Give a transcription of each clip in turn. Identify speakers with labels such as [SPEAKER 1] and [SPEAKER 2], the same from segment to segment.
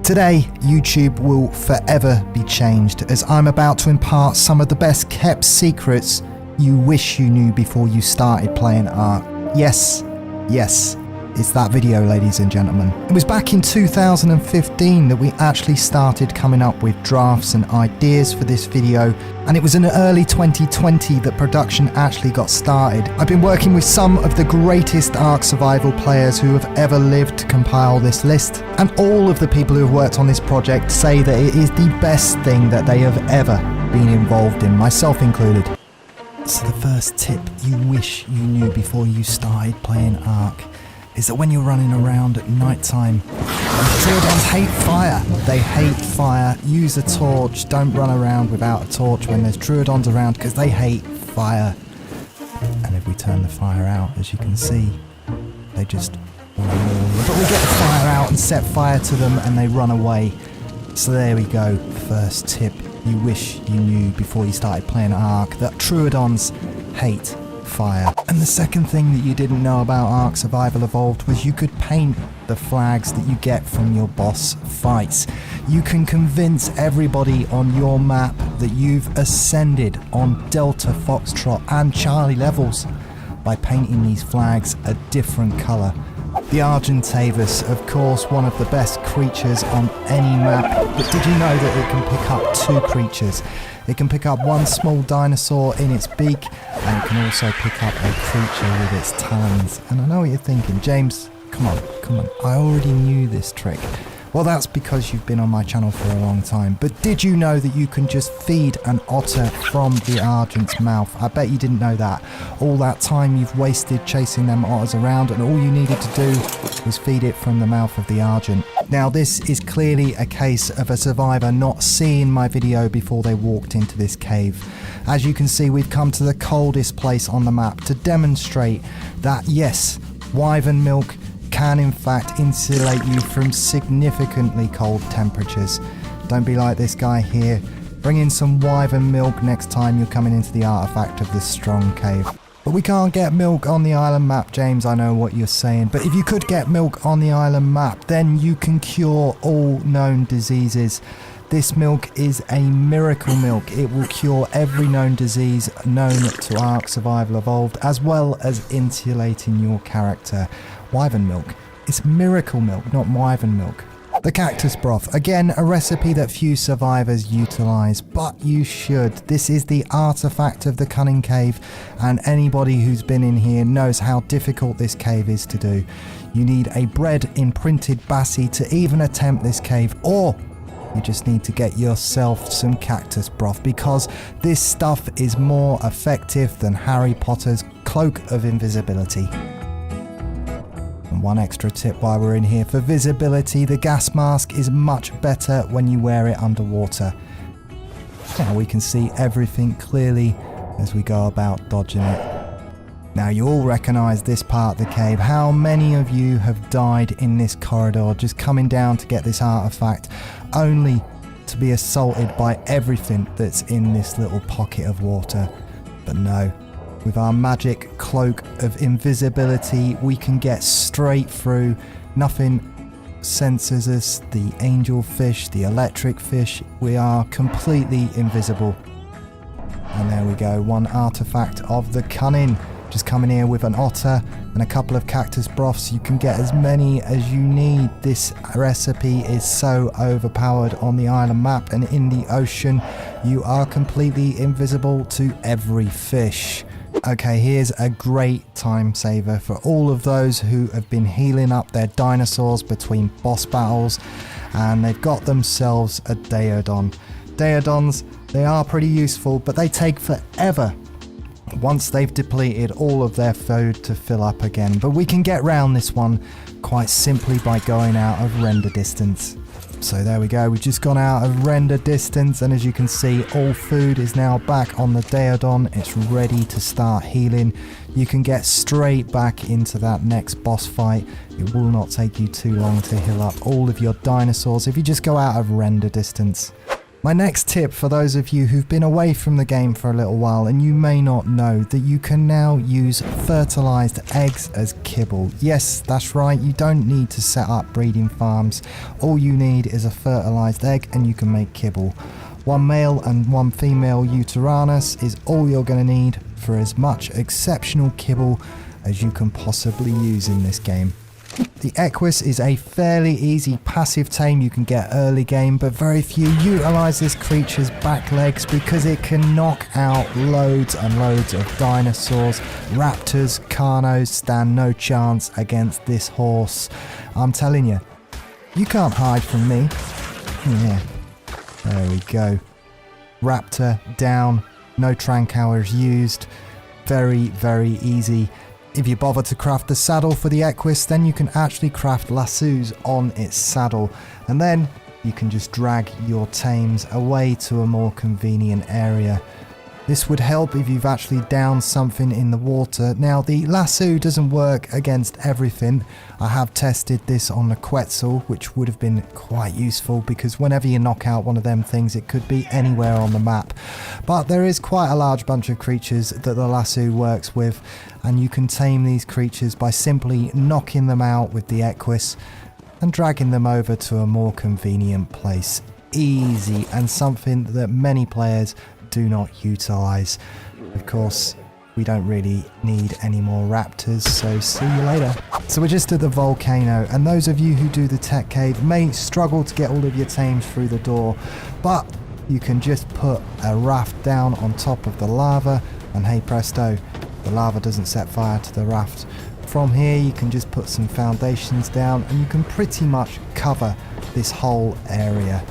[SPEAKER 1] Today, YouTube will forever be changed as I'm about to impart some of the best kept secrets you wish you knew before you started playing ARK. Yes, it's that video, ladies and gentlemen. It was back in 2015 that we actually started coming up with drafts and ideas for this video, and it was in early 2020 that production actually got started. I've been working with some of the greatest ARK Survival players who have ever lived to compile this list, and all of the people who have worked on this project say that it is the best thing that they have ever been involved in, myself included. So the first tip you wish you knew before you started playing ARK is that when you're running around at night time, Troodons hate fire. They hate fire. Use a torch. Don't run around without a torch when there's Troodons around because they hate fire. And if we turn the fire out, as you can see, they just run away. But we get the fire out and set fire to them and they run away. So there we go. First tip you wish you knew before you started playing ARK, that Troodons hate fire. And the second thing that you didn't know about ARK Survival Evolved was you could paint the flags that you get from your boss fights. You can convince everybody on your map that you've ascended on Delta, Foxtrot and Charlie levels by painting these flags a different colour. The Argentavis, of course, one of the best creatures on any map, but did you know that it can pick up two creatures? It can pick up one small dinosaur in its beak, and it can also pick up a creature with its talons. And I know what you're thinking, James, come on, I already knew this trick. Well, that's because you've been on my channel for a long time. But did you know that you can just feed an otter from the Argent's mouth? I bet you didn't know that. All that time you've wasted chasing them otters around, and all you needed to do was feed it from the mouth of the Argent. Now, this is clearly a case of a survivor not seeing my video before they walked into this cave. As you can see, we've come to the coldest place on the map to demonstrate that, yes, wyvern milk can in fact insulate you from significantly cold temperatures. Don't be like this guy here. Bring in some wyvern milk next time you're coming into the artifact of the strong cave. But we can't get milk on the island map, James, I know what you're saying. But if you could get milk on the island map, then you can cure all known diseases. This milk is a miracle milk. It will cure every known disease known to ARK Survival Evolved, as well as insulating your character. Wyvern milk. It's miracle milk, not wyvern milk. The cactus broth. Again, a recipe that few survivors utilise, but you should. This is the artifact of the cunning cave, and anybody who's been in here knows how difficult this cave is to do. You need a bread imprinted bassi to even attempt this cave, or you just need to get yourself some cactus broth, because this stuff is more effective than Harry Potter's cloak of invisibility. And one extra tip while we're in here, for visibility, the gas mask is much better when you wear it underwater. Now we can see everything clearly as we go about dodging it. Now you all recognise this part of the cave. How many of you have died in this corridor just coming down to get this artifact, only to be assaulted by everything that's in this little pocket of water? But no. With our magic cloak of invisibility, we can get straight through. Nothing censors us. The angelfish, the electric fish, we are completely invisible. And there we go, one artifact of the cunning. Just coming here with an otter and a couple of cactus broths. You can get as many as you need. This recipe is so overpowered on the island map, and in the ocean, you are completely invisible to every fish. Okay, here's a great time saver for all of those who have been healing up their dinosaurs between boss battles, and they've got themselves a Daeodon. Daeodons, they are pretty useful, but they take forever once they've depleted all of their food to fill up again. But we can get round this one quite simply by going out of render distance. So there we go, we've just gone out of render distance, and as you can see, all food is now back on the Daeodon. It's ready to start healing. You can get straight back into that next boss fight. It will not take you too long to heal up all of your dinosaurs if you just go out of render distance. My next tip for those of you who've been away from the game for a little while and you may not know that you can now use fertilized eggs as kibble. Yes, that's right, you don't need to set up breeding farms. All you need is a fertilized egg and you can make kibble. One male and one female Uteranus is all you're going to need for as much exceptional kibble as you can possibly use in this game. The Equus is a fairly easy passive tame you can get early game, but very few utilise this creature's back legs because it can knock out loads and loads of dinosaurs. Raptors, Carnos stand no chance against this horse. I'm telling you, you can't hide from me. Yeah, there we go. Raptor down, no Trankowers used. Very, very easy. If you bother to craft the saddle for the Equus, then you can actually craft lassos on its saddle, and then you can just drag your tames away to a more convenient area. This would help if you've actually downed something in the water. Now, the lasso doesn't work against everything. I have tested this on the Quetzal, which would have been quite useful because whenever you knock out one of them things, it could be anywhere on the map. But there is quite a large bunch of creatures that the lasso works with, and you can tame these creatures by simply knocking them out with the Equus and dragging them over to a more convenient place. Easy, and something that many players do not utilise. Of course, we don't really need any more raptors, so see you later. So we're just at the volcano, and those of you who do the tech cave may struggle to get all of your tames through the door, but you can just put a raft down on top of the lava, and hey presto, the lava doesn't set fire to the raft. From here you can just put some foundations down and you can pretty much cover this whole area.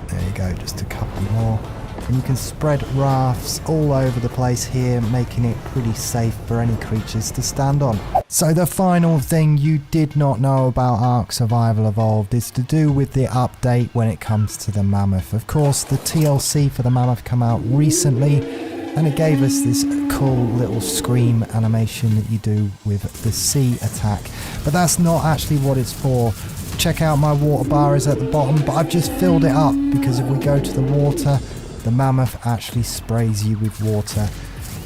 [SPEAKER 1] There you go, just a couple more. And you can spread rafts all over the place here, making it pretty safe for any creatures to stand on. So the final thing you did not know about ARK Survival Evolved is to do with the update when it comes to the mammoth. Of course, the TLC for the mammoth came out recently, and it gave us this cool little scream animation that you do with the sea attack. But that's not actually what it's for. Check out my water bar is at the bottom, but I've just filled it up because if we go to the water, the mammoth actually sprays you with water.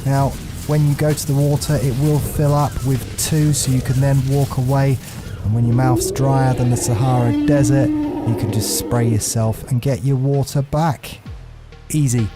[SPEAKER 1] Now, when you go to the water, it will fill up with 2, so you can then walk away. And when your mouth's drier than the Sahara Desert, you can just spray yourself and get your water back. Easy.